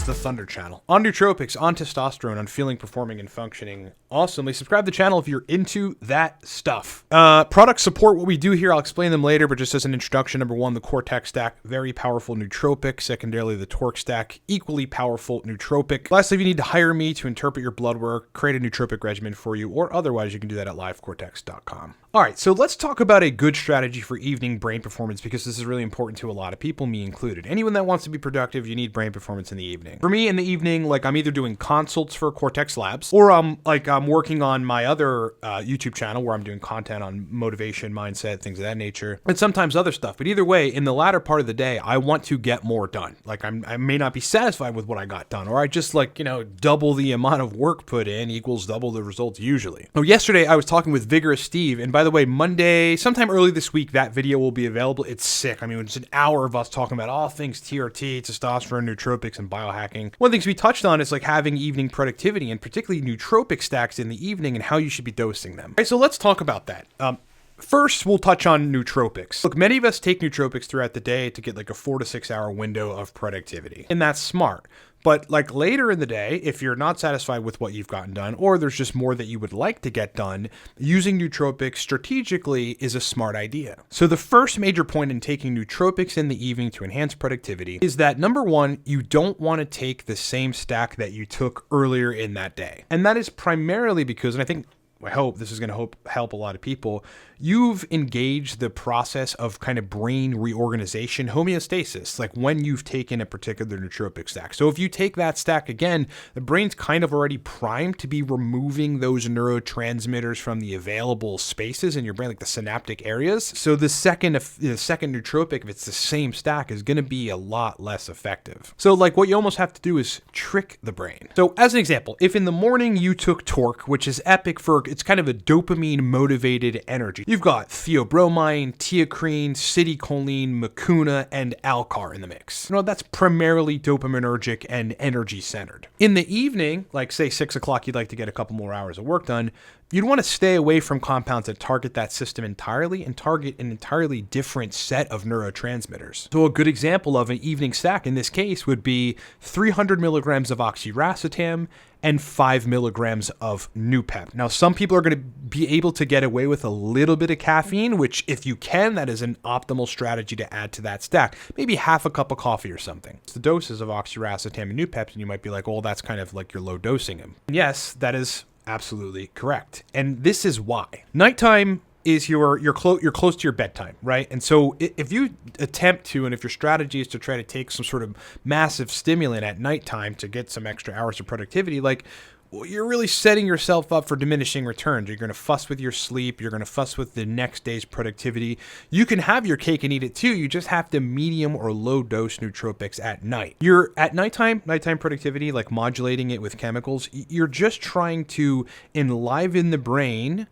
is the Thunder Channel. On nootropics, on testosterone, on feeling, performing, and functioning awesomely. Subscribe to the channel if you're into that stuff. Products support what we do here. I'll explain them later, but just as an introduction, number one, the Cortex stack, very powerful nootropic. Secondarily, the Torque stack, equally powerful nootropic. Lastly, if you need to hire me to interpret your blood work, create a nootropic regimen for you, or otherwise, you can do that at livecortex.com. All right, so let's talk about a good strategy for evening brain performance, because this is really important to a lot of people, me included. Anyone that wants to be productive, you need brain performance in the evening. For me, in the evening, like I'm either doing consults for Cortex Labs, or I'm working on my other YouTube channel where I'm doing content on motivation, mindset, things of that nature, and sometimes other stuff. But either way, in the latter part of the day, I want to get more done. Like I may not be satisfied with what I got done, or I just double the amount of work put in equals double the results usually. So yesterday I was talking with Vigorous Steve, and by the way, Monday, sometime early this week, that video will be available. It's sick. I mean, it's an hour of us talking about all things TRT, testosterone, nootropics, and biohacking. One of the things we touched on is like having evening productivity, and particularly nootropic stacks in the evening and how you should be dosing them. All right, so let's talk about that. First, we'll touch on nootropics. Look, many of us take nootropics throughout the day to get like a 4 to 6 hour window of productivity, and that's smart. But like later in the day, if you're not satisfied with what you've gotten done, or there's just more that you would like to get done, using nootropics strategically is a smart idea. So the first major point in taking nootropics in the evening to enhance productivity is that, number one, you don't want to take the same stack that you took earlier in that day. And that is primarily because, and I hope this is going to help a lot of people, you've engaged the process of kind of brain reorganization, homeostasis, like when you've taken a particular nootropic stack. So if you take that stack again, the brain's kind of already primed to be removing those neurotransmitters from the available spaces in your brain, like the synaptic areas. So the second nootropic, if it's the same stack, is going to be a lot less effective. So like what you almost have to do is trick the brain. So as an example, if in the morning you took Torque, which is epic for, it's kind of a dopamine motivated energy. You've got theobromine, teocrine, citicoline, mucuna, and alcar in the mix. That's primarily dopaminergic and energy centered. In the evening, like say 6 o'clock, you'd like to get a couple more hours of work done. You'd want to stay away from compounds that target that system entirely and target an entirely different set of neurotransmitters. So a good example of an evening stack in this case would be 300 milligrams of oxiracetam and 5 milligrams of Noopep. Now, some people are going to be able to get away with a little bit of caffeine, which if you can, that is an optimal strategy to add to that stack. Maybe half a cup of coffee or something. It's the doses of oxiracetam and Noopep, and you might be like, oh, that's kind of like you're low dosing them. Yes, that is absolutely correct. And this is why. Nighttime is you're close to your bedtime, right? And so if you attempt to, and if your strategy is to try to take some sort of massive stimulant at nighttime to get some extra hours of productivity, you're really setting yourself up for diminishing returns. You're going to fuss with your sleep. You're going to fuss with the next day's productivity. You can have your cake and eat it too. You just have to medium or low dose nootropics at night. You're at nighttime productivity, like modulating it with chemicals. You're just trying to enliven the brain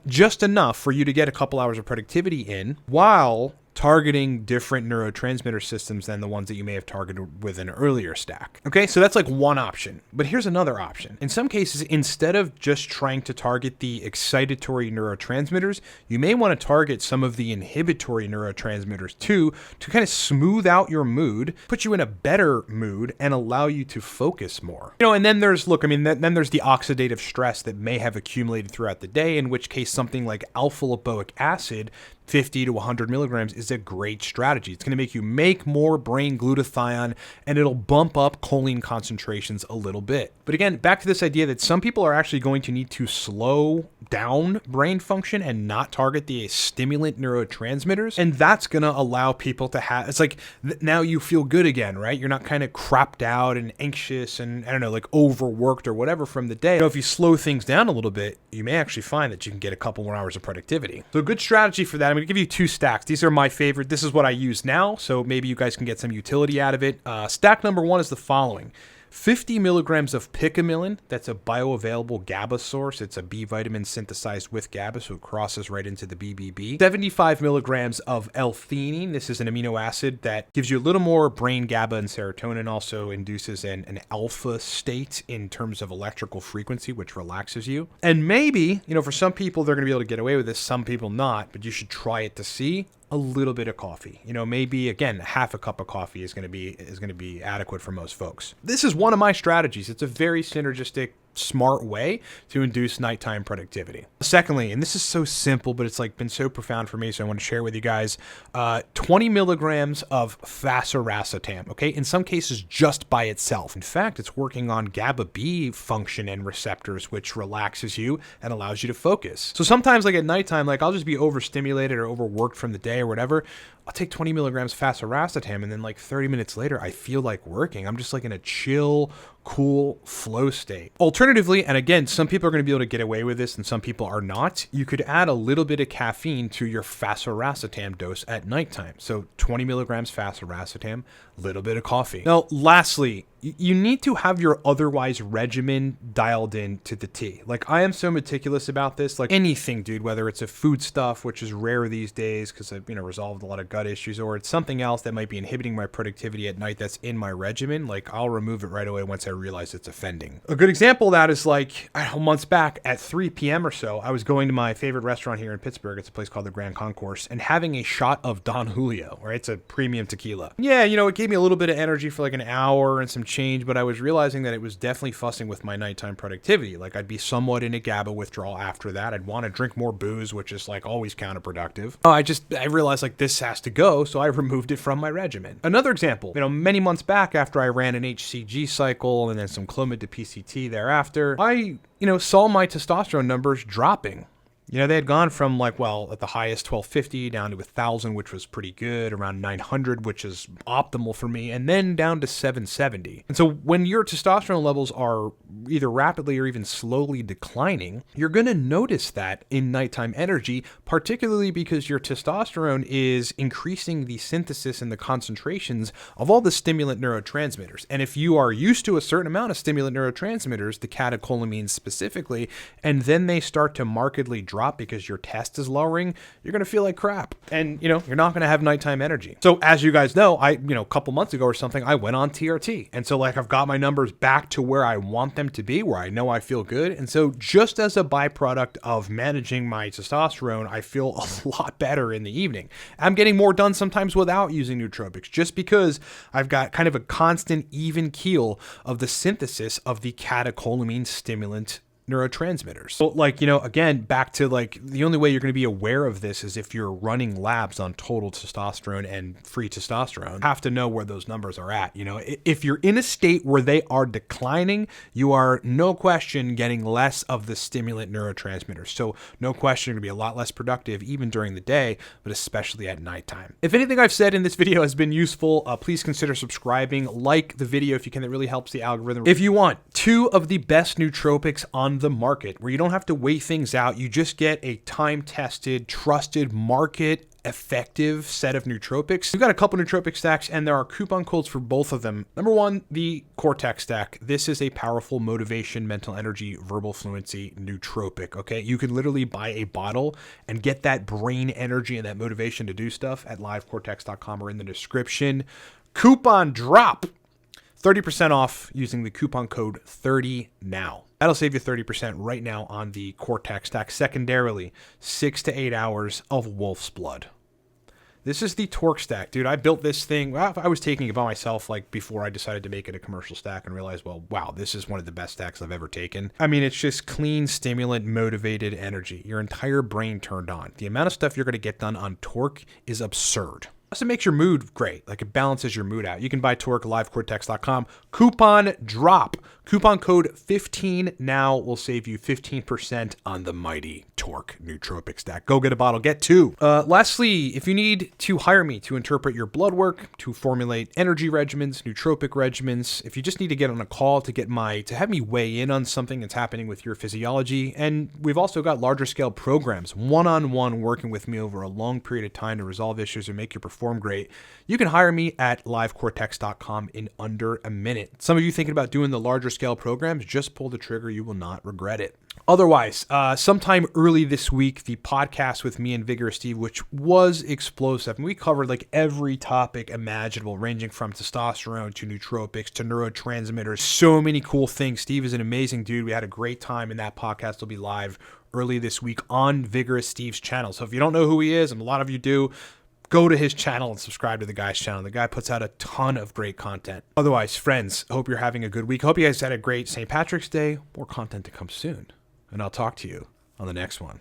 just enough for you to get a couple hours of productivity in while targeting different neurotransmitter systems than the ones that you may have targeted with an earlier stack. Okay, so that's like one option. But here's another option. In some cases, instead of just trying to target the excitatory neurotransmitters, you may want to target some of the inhibitory neurotransmitters too, to kind of smooth out your mood, put you in a better mood, and allow you to focus more. And then there's, then there's the oxidative stress that may have accumulated throughout the day, in which case something like alpha-lipoic acid, 50 to 100 milligrams, is a great strategy. It's going to make you make more brain glutathione, and it'll bump up choline concentrations a little bit. But again, back to this idea that some people are actually going to need to slow down brain function and not target the stimulant neurotransmitters. And that's going to allow people to have, it's like now you feel good again, right? You're not kind of crapped out and anxious and overworked or whatever from the day. If you slow things down a little bit, you may actually find that you can get a couple more hours of productivity. So a good strategy for that, I'm going to give you 2 stacks. These are my favorite. This is what I use now, so maybe you guys can get some utility out of it. Stack number 1 is the following. 50 milligrams of picamilin, that's a bioavailable GABA source. It's a B vitamin synthesized with GABA, so it crosses right into the BBB. 75 milligrams of L-theanine. This is an amino acid that gives you a little more brain GABA and serotonin, also induces an alpha state in terms of electrical frequency, which relaxes you. And maybe, for some people, they're going to be able to get away with this, some people not, but you should try it to see. a little bit of coffee. Maybe again, half a cup of coffee is going to be adequate for most folks. This is one of my strategies. It's a very synergistic, smart way to induce nighttime productivity. Secondly, and this is so simple, but it's like been so profound for me, so I want to share with you guys, 20 milligrams of fasiracetam, okay? In some cases, just by itself. In fact, it's working on GABA B function and receptors, which relaxes you and allows you to focus. So sometimes like at nighttime, like I'll just be overstimulated or overworked from the day or whatever. I'll take 20 milligrams fasiracetam, and then like 30 minutes later, I feel like working. I'm just like in a chill, cool flow state. Alternatively, and again, some people are going to be able to get away with this and some people are not, you could add a little bit of caffeine to your fasiracetam dose at nighttime. So 20 milligrams fasiracetam, little bit of coffee. Now, lastly, you need to have your otherwise regimen dialed in to the T. Like I am so meticulous about this, like anything, dude, whether it's a food stuff, which is rare these days because I've, resolved a lot of gut issues, or it's something else that might be inhibiting my productivity at night that's in my regimen. Like I'll remove it right away once I realize it's offending. A good example of that is like months back at 3 p.m. or so, I was going to my favorite restaurant here in Pittsburgh. It's a place called the Grand Concourse, and having a shot of Don Julio, right? It's a premium tequila. Yeah, it gave me a little bit of energy for like an hour and some change, but I was realizing that it was definitely fussing with my nighttime productivity. Like I'd be somewhat in a GABA withdrawal after that. I'd want to drink more booze, which is like always counterproductive. I realized like this has to go, so I removed it from my regimen. Another example, many months back after I ran an HCG cycle and then some Clomid to PCT thereafter, I, saw my testosterone numbers dropping. They had gone from like, well, at the highest 1250 down to 1,000, which was pretty good, around 900, which is optimal for me, and then down to 770. And so when your testosterone levels are either rapidly or even slowly declining, you're going to notice that in nighttime energy, particularly because your testosterone is increasing the synthesis and the concentrations of all the stimulant neurotransmitters. And if you are used to a certain amount of stimulant neurotransmitters, the catecholamines specifically, and then they start to markedly drop because your test is lowering, you're going to feel like crap. And, you're not going to have nighttime energy. So as you guys know, a couple months ago or something, I went on TRT. And so like I've got my numbers back to where I want them to be, where I know I feel good. And so just as a byproduct of managing my testosterone, I feel a lot better in the evening. I'm getting more done sometimes without using nootropics, just because I've got kind of a constant even keel of the synthesis of the catecholamine stimulant neurotransmitters. So like, again, back to like the only way you're going to be aware of this is if you're running labs on total testosterone and free testosterone. You have to know where those numbers are at. If you're in a state where they are declining, you are no question getting less of the stimulant neurotransmitters. So no question, you're going to be a lot less productive even during the day, but especially at nighttime. If anything I've said in this video has been useful, please consider subscribing, like the video if you can. That really helps the algorithm. If you want 2 of the best nootropics on the market, where you don't have to weigh things out, you just get a time-tested, trusted, market effective set of nootropics. We've got a couple nootropic stacks and there are coupon codes for both of them. Number 1, the Cortex stack. This is a powerful motivation, mental energy, verbal fluency nootropic. Okay, you can literally buy a bottle and get that brain energy and that motivation to do stuff at livecortex.com or in the description. Coupon drop 30% off using the coupon code 30NOW. That'll save you 30% right now on the Cortex stack. Secondarily, 6 to 8 hours of wolf's blood. This is the Torque stack. Dude, I built this thing. I was taking it by myself like before I decided to make it a commercial stack and realized, well, wow, this is one of the best stacks I've ever taken. I mean, it's just clean, stimulant, motivated energy. Your entire brain turned on. The amount of stuff you're going to get done on Torque is absurd. Plus, it makes your mood great. Like, it balances your mood out. You can buy Torque at livecortex.com. Coupon DROP. Coupon code 15NOW will save you 15% on the mighty Torque nootropic stack. Go get a bottle. Get 2. Lastly, if you need to hire me to interpret your blood work, to formulate energy regimens, nootropic regimens, if you just need to get on a call to have me weigh in on something that's happening with your physiology, and we've also got larger scale programs, one-on-one working with me over a long period of time to resolve issues and make you perform great, you can hire me at livecortex.com in under a minute. Some of you thinking about doing the larger scale programs, just pull the trigger. You will not regret it. Otherwise, sometime early this week, the podcast with me and Vigorous Steve, which was explosive. And we covered like every topic imaginable, ranging from testosterone to nootropics to neurotransmitters. So many cool things. Steve is an amazing dude. We had a great time, and that podcast will be live early this week on Vigorous Steve's channel. So if you don't know who he is, and a lot of you do, go to his channel and subscribe to the guy's channel. The guy puts out a ton of great content. Otherwise, friends, hope you're having a good week. Hope you guys had a great St. Patrick's Day. More content to come soon. And I'll talk to you on the next one.